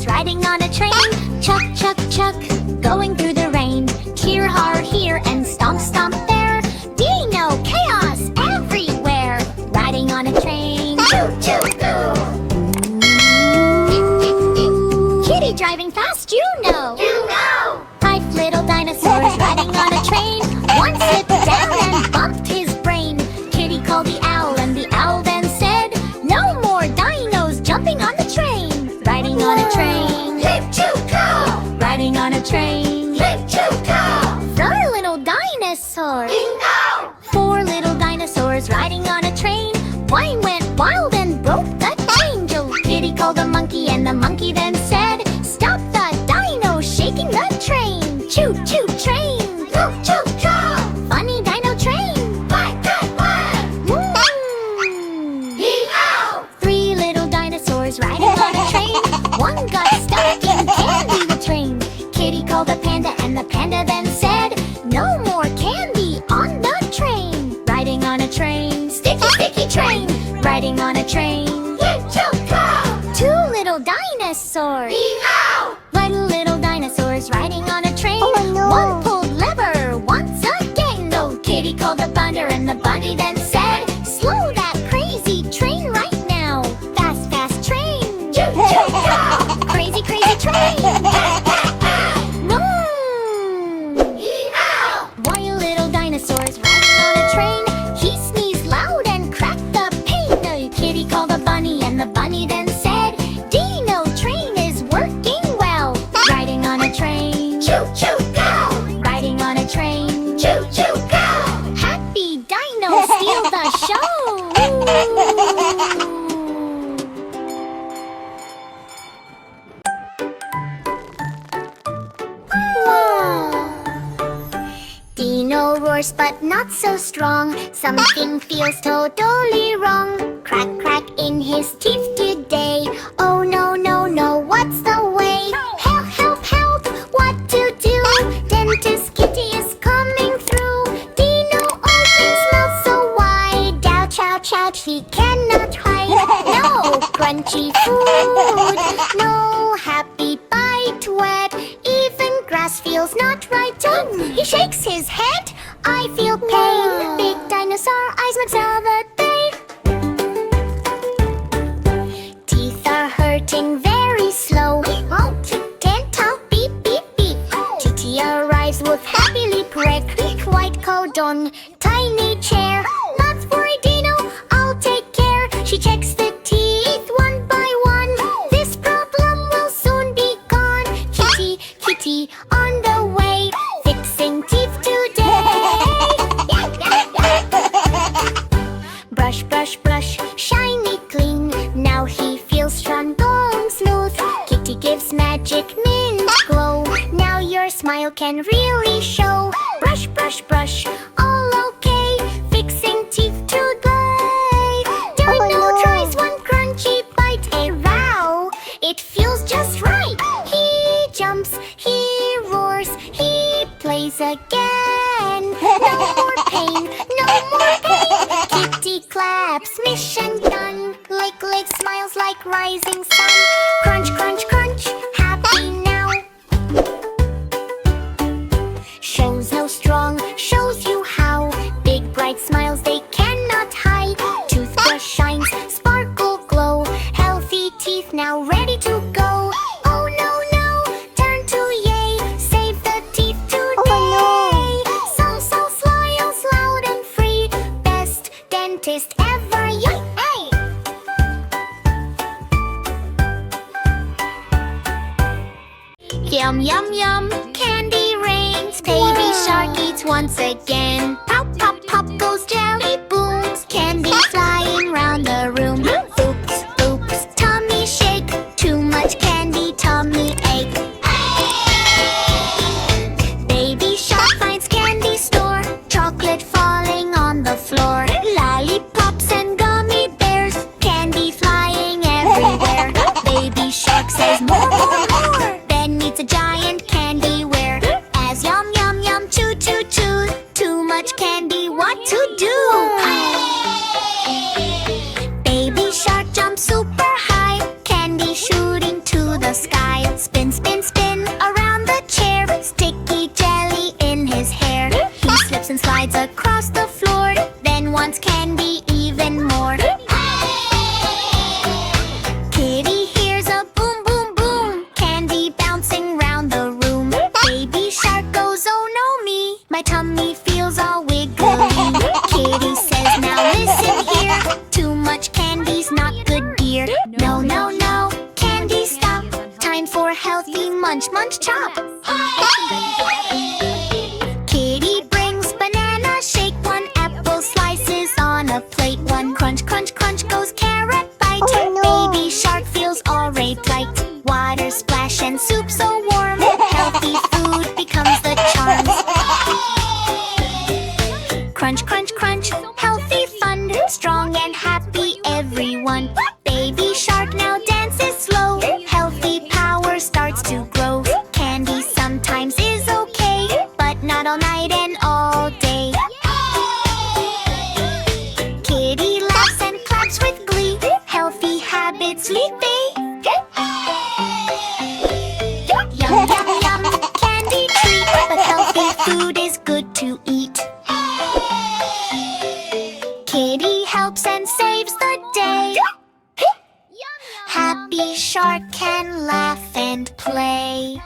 dinosaurs riding on a train. Chuck, chuck, chuck, going through the rain. Here, har, here, and stomp, stomp there. Dino, chaos everywhere, riding on a train. Choo, choo, choo. Kitty driving fast, you know. You know. 5 little dinosaurs riding on a train. One slipped down and bumped his brain. Kitty called the owl, and the owl then said, "No more dinos jumping on the train." Riding on a train. Hip, choo, cow. Riding on a train. Hip, choo, cow. 4 little dinosaurs. Bingo! 4 little dinosaurs riding on a train. One went wild and broke the chain. Kitty called the monkey, and the monkey then said, "Stop the dino shaking the train." Choo, choo, train. Choo, choo, choo. Funny dino train. Quack, quack, quack. Hee-haw! 3 little dinosaurs riding on a train. One got stuck in candy the train. Kitty called the panda, and the panda then said, "No more candy on the train." Riding on a train. Sticky, sticky train. Riding on a train. Choo, choo, choo. 2 little dinosaurs. Hee-haw! 1 little dinosaurs riding on a train. Oh, no. One pulled lever once again. Oh, Kitty called the bunny, and the bunny then said, "Slow that crazy train right now. Fast, fast train." Choo, choo, choo. Crazy, crazy train. One little dinosaurs riding on a train. He sneezed loud and cracked the pane. Oh, Kitty called the bunny, and the bunny then said, "Dino train is working well." Riding on a train. Choo, choo, go. Riding on a train. Choo, choo, go. Happy dinos steal the show. Dino roars but not so strong. Something feels totally wrong. Crack, crack in his teeth today. Oh no, no, no, what's the way? Help, help, help, what to do? Dentist Kitty is coming through. Dino opens mouth so wide. Ouch, ouch, ouch, he cannot hide. No crunchy food, no happy bite wet. Even grass feels not right. He shakes his head. I feel pain. Big dinosaur eyes observe the day. Teeth are hurting very slow. Dental beep, beep, beep. Titi arrives with happily prick. White coat on tiny chair. Not worry, Dino, I'll take care. She checks the teeth one by one. This problem will soon be gone. Kitty, Kitty, on the way. Fixing teeth today. Brush, brush, brush, shiny clean. Now he feels strong and smooth. Kitty gives magic mint glow. Now your smile can really show. Brush, brush, brush, all okay. Fixing teeth today. Dino tries one crunchy bite. Hey, wow, it feels just right. He jumps, he roars, he plays again. No more pain, no more pain. Kitty claps, mission done. Lick, lick, smiles like rising sun. Crunch, crunch, crunch, happy now. Shows no strong, shows you how. Big bright smiles they cannot hide. Toothbrush shines, sparkle glow. Healthy teeth now ready to go. Oh no, no, turn to yay. Save the teeth today. So smiles loud and free. Best dentist ever, yay! Hey! Yum, yum, yum, candy rains. Baby shark eats once again. Pop, pop, pop goes jelly booms. Candy flying round the room. Oops, oops, tummy shake. Too much candy, tummy ache. Baby shark finds candy store. Chocolate falling on the floor. Lollipops and gummy bears. Candy flying everywhere. Baby shark says more, more, more. Ben needs a giant candy ware. As yum, yum, yum, chew, chew, chew. Too much candy. munch, munch, chop. Kitty brings banana, shake one. Apple slices on a plate one. Crunch, crunch, crunch goes carrot bite. Baby shark feels alright right. Water splash and soup so warm. Healthy food becomes the charm. Crunch, crunch, crunch, healthy fun. Strong and happy everyone. Baby shark now dances slow. Healthy power starts to grow. Candy sometimes is okay, but not all night and all day. Kitty laughs and claps with glee. Healthy habits lead they. Yum, yum, yum, candy treat, but healthy food is good to eat. Kitty helps and saves the day. Happy shark can laugh and play.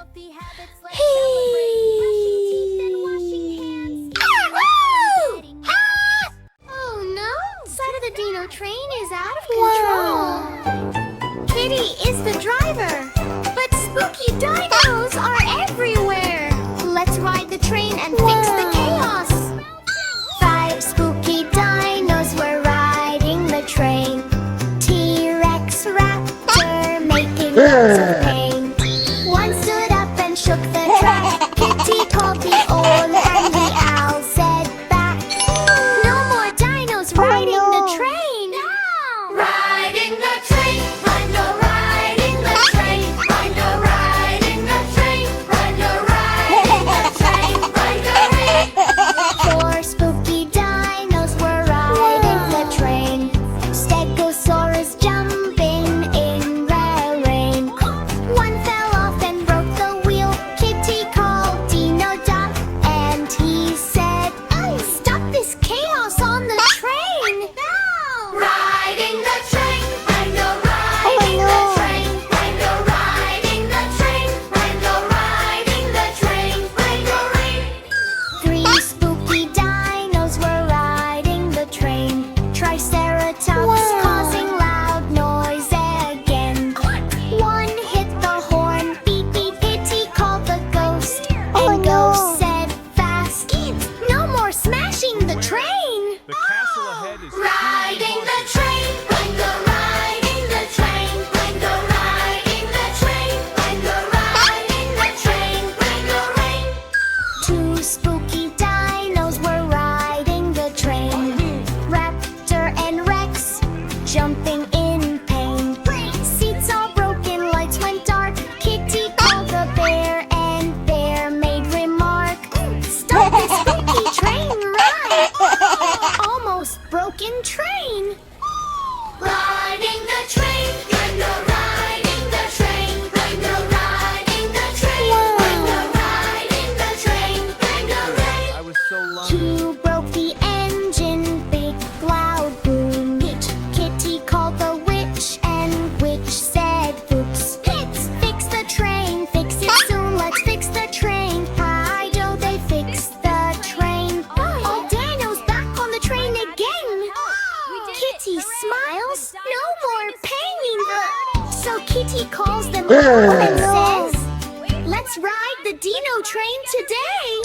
Oh no! Side of the Dino train is out of control. Kitty is the driver, but spooky dinos are everywhere. Let's ride the train and fix the chaos. 5 spooky dinos were riding the train. T-Rex, raptor, making lots of pain. One stood up and shook the track. Kitty called the old and the owl said back. No more dinos riding the train. No! Riding the train, Rhino riding the train. Rhino riding the train. Rhino riding the train. Rhino riding. 4 spooky dinos were riding the train. Stegosaurus jumping in the rain. One fell off and broke the wheel. Kitty called Dino Doc and he said, stop this chaos on the train. No! Riding the train, Rhino riding the train. Rhino riding the train. Rhino riding the train. Rhino riding. 3 spooky dinos were riding the train. Triceratops causing loud noise again. One hit the horn, beep beep. Kitty called the ghost, and ghost said fast, no more smashing the train. The castle ahead is Riding the train, Rhino riding the train. Rhino riding the train. Rhino riding the train. Rhino riding. 2 spooky dinos were riding the train. Raptor and Rex jumping in pain. Seats all broken, lights went dark. Kitty called the bear and bear made remark. Stop this spooky train ride. Almost broken train. Riding the train, Rhino riding the train. Rhino riding the train. Rhino riding the train. Rhino riding. I was so long. 2 broke the engine, big loud boom. Kitty called the witch and witch said oops. Fix the train, fix it soon, let's fix the train. Hi do they fix the train. All dinos back on the train again. Kitty smiles, no more pain. So Kitty calls them home and says, let's ride the Dino train today.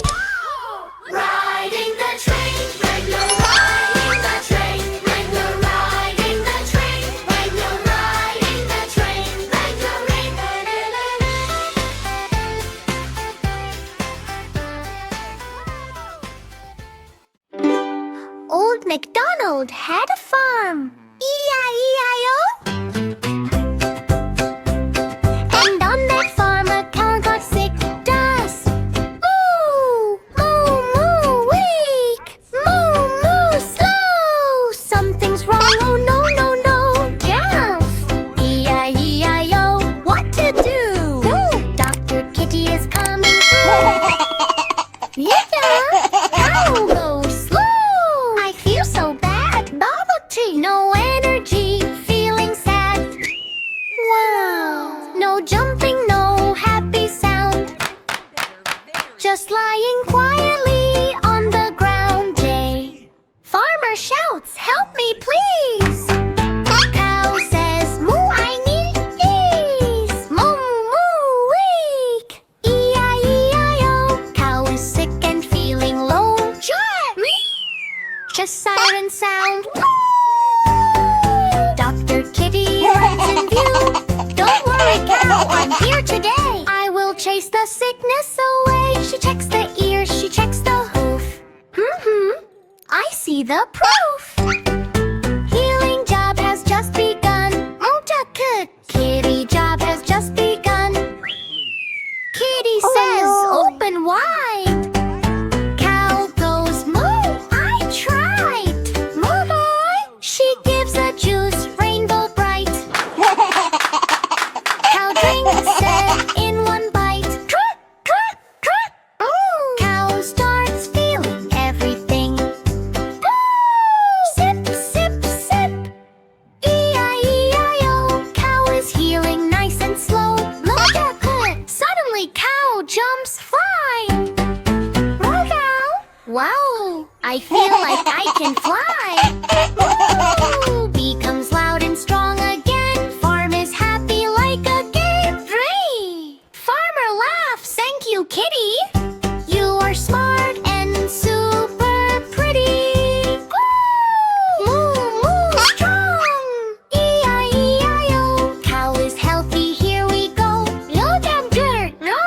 Riding the train, Rhino riding the train. Rhino riding the train. Rhino riding the train. Rhino riding. Old MacDonald had a farm. E-I-E-I-O. And on that farm a cow got sick. Does moo, moo, moo, weak. Moo, moo, slow. Something's wrong. Oh no, no, no. Calf. E-I-E-I-O. What to do? Dr. Kitty is coming through. Yeah, cow goes slow. I feel so bad. Bubble tea. No energy. Feeling sad. Wow. No jumping, no happy sound. Just lying quietly on the ground. Jay. Farmer shouts, help me please. Cow says, moo, I need these. Moo, moo, weak. chase the sickness away. She checks the ears, she checks the hoof. I see the proof. Healing job has just begun. Kitty job has just begun. Kitty says, open wide. Cow goes, moo, I tried. Moo boy. She gives a juice, rainbow bright. Cow drinks it in one bite. Trot, trot, trot. Cow starts feeling everything. Sip, sip, sip. E-I-E-I-O. Cow is healing nice and slow. Look at it. Suddenly cow jumps flying. Wow, I feel like I can fly. Woo! Becomes loud and strong again. Farm is happy like a game. Hooray! Farmer laughs. Thank you, Kitty. You are smart and super pretty. Woo! Moo, moo, strong. E-I-E-I-O. Cow is healthy, here we go. No damn dirt, no.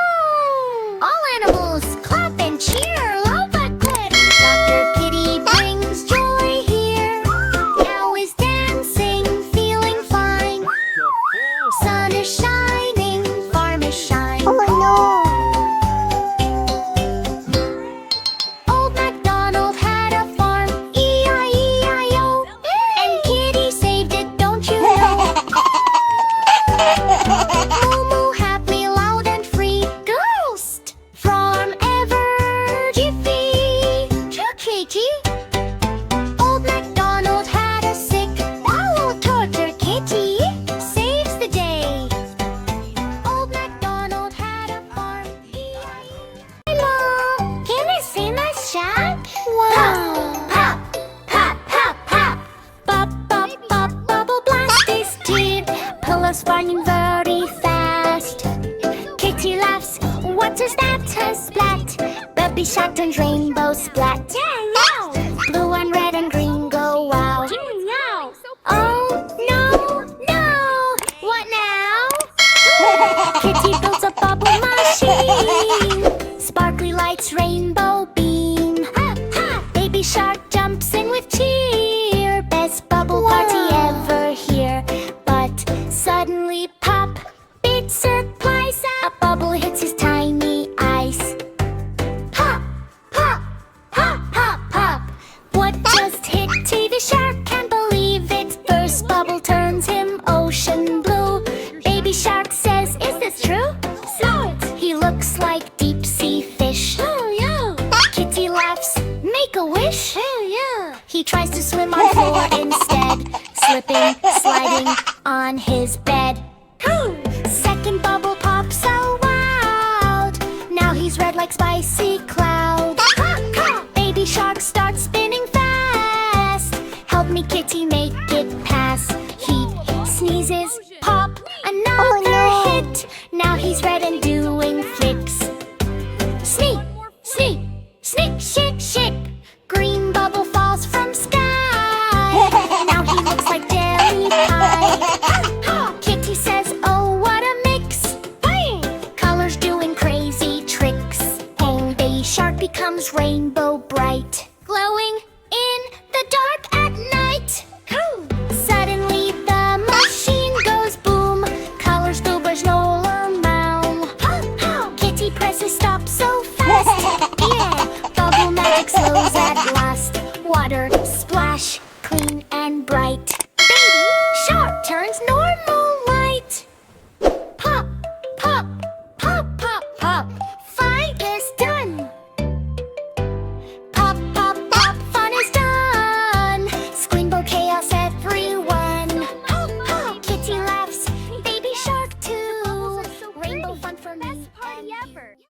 All animals clap and cheer. Love a quit. Dr. Kitty brings joy here. Cow is dancing, feeling fine. Sun is shining, farm is shining. Old MacDonald had a farm, E-I-E-I-O. And Kitty saved it, don't you know? Moo moo happy, loud and free. Ghost from ever jiffy. Kitty. Old MacDonald had a sick toddler. Kitty saves the day. Old MacDonald had a farm. Hey Mom, can I see my shot? Wow. Pop, pop, pop, pop. Pop, pop, pop, bubble blast this tear. Pillows burning very fast. Kitty laughs. What is that? A splat. Baby shark turns rainbow splat. Blue and red and green go wow. Oh no, no. What now? Kitty builds a bubble machine. Sparkly lights, rainbow beam. Baby shark jumps in with cheer. Best bubble party ever here. But suddenly pop, big surprise. A bubble hits his tiny eyes. Pop, pop, pop, pop, pop. What just hit TV shark? Can't believe it. First bubble turns him ocean blue. Baby shark says, is this true? Snout. He looks like deep sea fish. Oh yeah. Kitty laughs, make a wish. Oh yeah. He tries to swim on floor instead, slipping, sliding on his bed. Second bubble pops out loud. Now he's red like spicy cloud. Baby shark starts spinning fast. Help me, Kitty, make it pass. He sneezes, pop, another hit. Now he's red and do